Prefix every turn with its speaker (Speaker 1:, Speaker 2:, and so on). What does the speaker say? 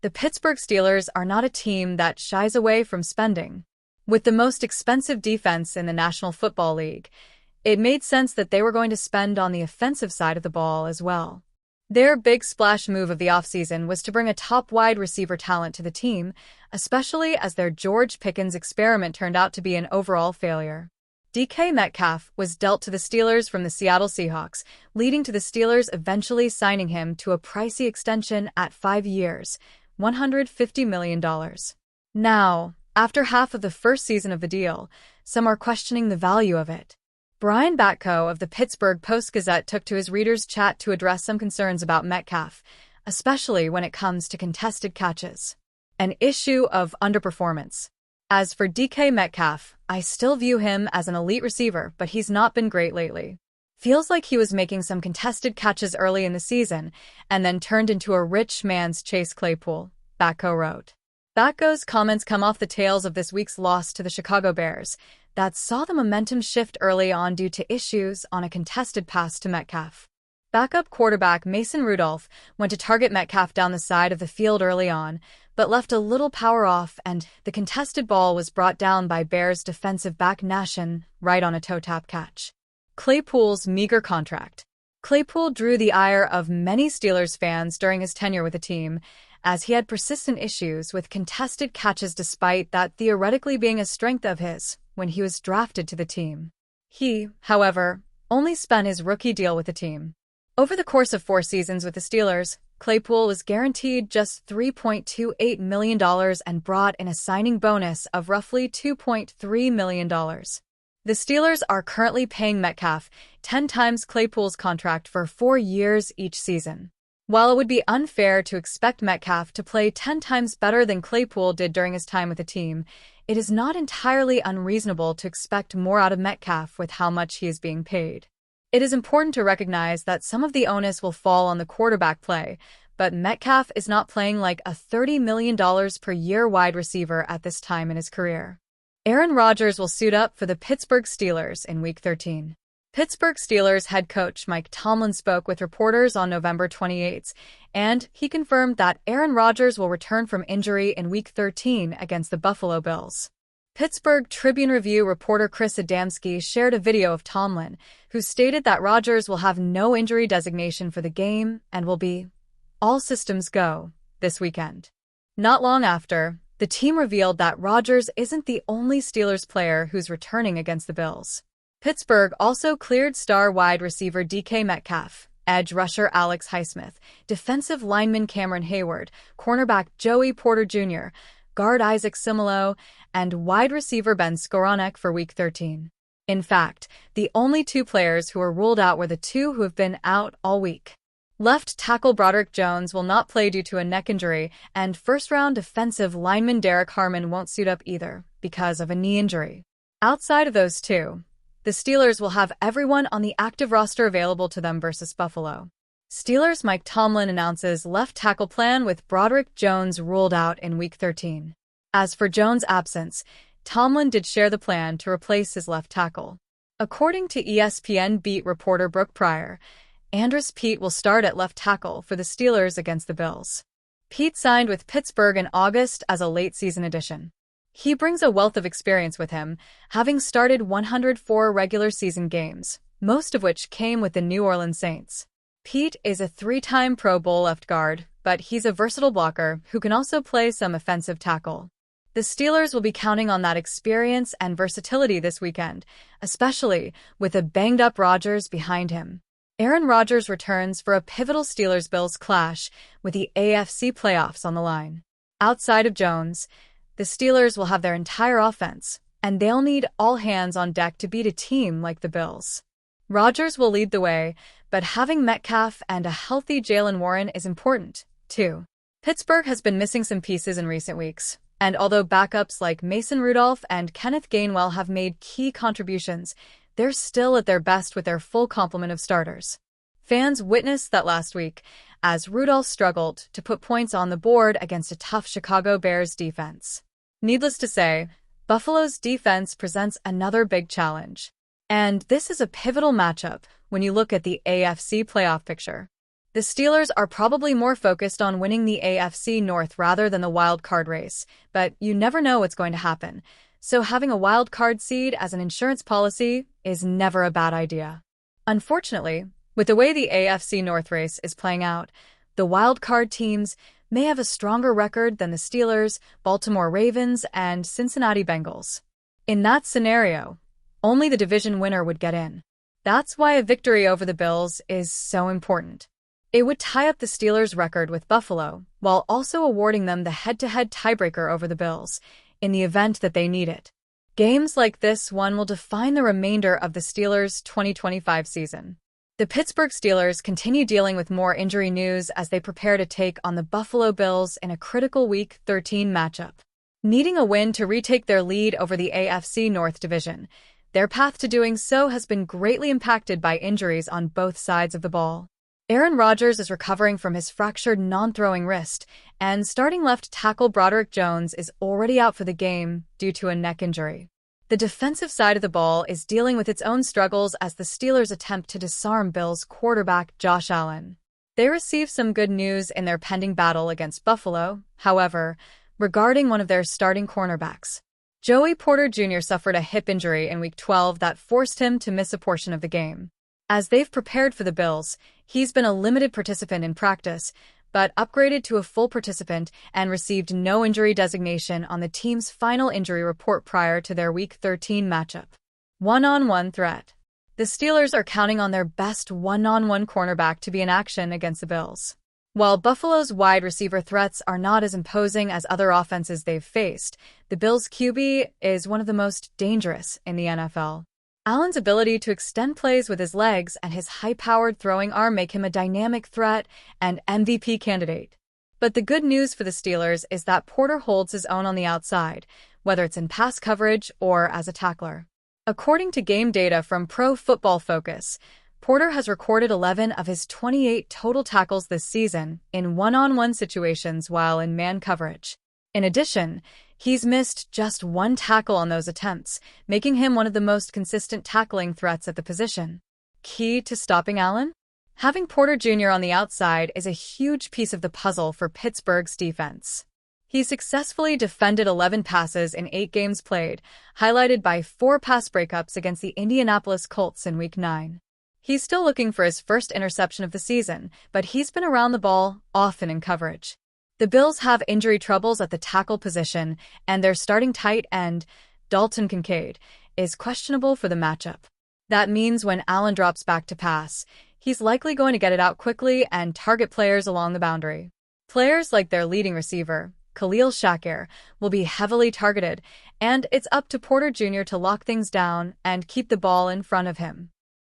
Speaker 1: the Pittsburgh Steelers are not a team that shies away from spending. With the most expensive defense in the National Football League, it made sense that they were going to spend on the offensive side of the ball as well. Their big splash move of the offseason was to bring a top wide receiver talent to the team, especially as their George Pickens experiment turned out to be an overall failure. DK Metcalf was dealt to the Steelers from the Seattle Seahawks, leading to the Steelers eventually signing him to a pricey extension at 5 years, $150 million. Now, after half of the first season of the deal, some are questioning the value of it. Brian Batko of the Pittsburgh Post-Gazette took to his readers' chat to address some concerns about Metcalf, especially when it comes to contested catches. An issue of underperformance. As for DK Metcalf, I still view him as an elite receiver, but he's not been great lately. Feels like he was making some contested catches early in the season and then turned into a rich man's Chase Claypool, Batko wrote. Batko's comments come off the tails of this week's loss to the Chicago Bears that saw the momentum shift early on due to issues on a contested pass to Metcalf. Backup quarterback Mason Rudolph went to target Metcalf down the side of the field early on, but left a little power off, and the contested ball was brought down by Bears defensive back Nashan right on a toe-tap catch. Claypool's meager contract. Claypool drew the ire of many Steelers fans during his tenure with the team, as he had persistent issues with contested catches despite that theoretically being a strength of his when he was drafted to the team. He, however, only spent his rookie deal with the team. Over the course of 4 seasons with the Steelers, Claypool was guaranteed just $3.28 million and brought in a signing bonus of roughly $2.3 million. The Steelers are currently paying Metcalf 10 times Claypool's contract for 4 years each season. While it would be unfair to expect Metcalf to play 10 times better than Claypool did during his time with the team, it is not entirely unreasonable to expect more out of Metcalf with how much he is being paid. It is important to recognize that some of the onus will fall on the quarterback play, but Metcalf is not playing like a $30 million per year wide receiver at this time in his career. Aaron Rodgers will suit up for the Pittsburgh Steelers in Week 13. Pittsburgh Steelers head coach Mike Tomlin spoke with reporters on November 28, and he confirmed that Aaron Rodgers will return from injury in Week 13 against the Buffalo Bills. Pittsburgh Tribune-Review reporter Chris Adamski shared a video of Tomlin, who stated that Rodgers will have no injury designation for the game and will be all systems go this weekend. Not long after, the team revealed that Rodgers isn't the only Steelers player who's returning against the Bills. Pittsburgh also cleared star wide receiver DK Metcalf, edge rusher Alex Highsmith, defensive lineman Cameron Hayward, cornerback Joey Porter Jr., guard Isaac Simolo, and wide receiver Ben Skowronek for Week 13. In fact, the only 2 players who were ruled out were the 2 who have been out all week. Left tackle Broderick Jones will not play due to a neck injury, and first-round defensive lineman Derek Harmon won't suit up either because of a knee injury. Outside of those 2, the Steelers will have everyone on the active roster available to them versus Buffalo. Steelers Mike Tomlin announces left tackle plan with Broderick Jones ruled out in Week 13. As for Jones' absence, Tomlin did share the plan to replace his left tackle. According to ESPN beat reporter Brooke Pryor, Andrus Peat will start at left tackle for the Steelers against the Bills. Peat signed with Pittsburgh in August as a late-season addition. He brings a wealth of experience with him, having started 104 regular season games, most of which came with the New Orleans Saints. Peat is a 3-time Pro Bowl left guard, but he's a versatile blocker who can also play some offensive tackle. The Steelers will be counting on that experience and versatility this weekend, especially with a banged-up Rodgers behind him. Aaron Rodgers returns for a pivotal Steelers-Bills clash with the AFC playoffs on the line. Outside of Jones, the Steelers will have their entire offense, and they'll need all hands on deck to beat a team like the Bills. Rodgers will lead the way, but having Metcalf and a healthy Jaylen Warren is important, too. Pittsburgh has been missing some pieces in recent weeks, and although backups like Mason Rudolph and Kenneth Gainwell have made key contributions, they're still at their best with their full complement of starters. Fans witnessed that last week, as Rudolph struggled to put points on the board against a tough Chicago Bears defense. Needless to say, Buffalo's defense presents another big challenge. And this is a pivotal matchup when you look at the AFC playoff picture. The Steelers are probably more focused on winning the AFC North rather than the wild card race, but you never know what's going to happen. So having a wild card seed as an insurance policy is never a bad idea. Unfortunately, with the way the AFC North race is playing out, the wild card teams may have a stronger record than the Steelers, Baltimore Ravens, and Cincinnati Bengals. In that scenario, only the division winner would get in. That's why a victory over the Bills is so important. It would tie up the Steelers' record with Buffalo, while also awarding them the head-to-head tiebreaker over the Bills, in the event that they need it. Games like this one will define the remainder of the Steelers' 2025 season. The Pittsburgh Steelers continue dealing with more injury news as they prepare to take on the Buffalo Bills in a critical Week 13 matchup. Needing a win to retake their lead over the AFC North Division, their path to doing so has been greatly impacted by injuries on both sides of the ball. Aaron Rodgers is recovering from his fractured non-throwing wrist, and starting left tackle Broderick Jones is already out for the game due to a neck injury. The defensive side of the ball is dealing with its own struggles as the Steelers attempt to disarm Bills quarterback Josh Allen. They receive some good news in their pending battle against Buffalo, however, regarding one of their starting cornerbacks. Joey Porter Jr. suffered a hip injury in Week 12 that forced him to miss a portion of the game. As they've prepared for the Bills, he's been a limited participant in practice, but upgraded to a full participant and received no injury designation on the team's final injury report prior to their Week 13 matchup. One-on-one threat. The Steelers are counting on their best one-on-one cornerback to be in action against the Bills. While Buffalo's wide receiver threats are not as imposing as other offenses they've faced, the Bills' QB is one of the most dangerous in the NFL. Allen's ability to extend plays with his legs and his high-powered throwing arm make him a dynamic threat and MVP candidate. But the good news for the Steelers is that Porter holds his own on the outside, whether it's in pass coverage or as a tackler. According to game data from Pro Football Focus, Porter has recorded 11 of his 28 total tackles this season in one-on-one situations while in man coverage. In addition, he's missed just one tackle on those attempts, making him one of the most consistent tackling threats at the position. Key to stopping Allen? Having Porter Jr. on the outside is a huge piece of the puzzle for Pittsburgh's defense. He successfully defended 11 passes in 8 games played, highlighted by 4 pass breakups against the Indianapolis Colts in Week 9. He's still looking for his first interception of the season, but he's been around the ball, often in coverage. The Bills have injury troubles at the tackle position, and their starting tight end, Dalton Kincaid, is questionable for the matchup. That means when Allen drops back to pass, he's likely going to get it out quickly and target players along the boundary. Players like their leading receiver, Khalil Shakir, will be heavily targeted, and it's up to Porter Jr. to lock things down and keep the ball in front of him.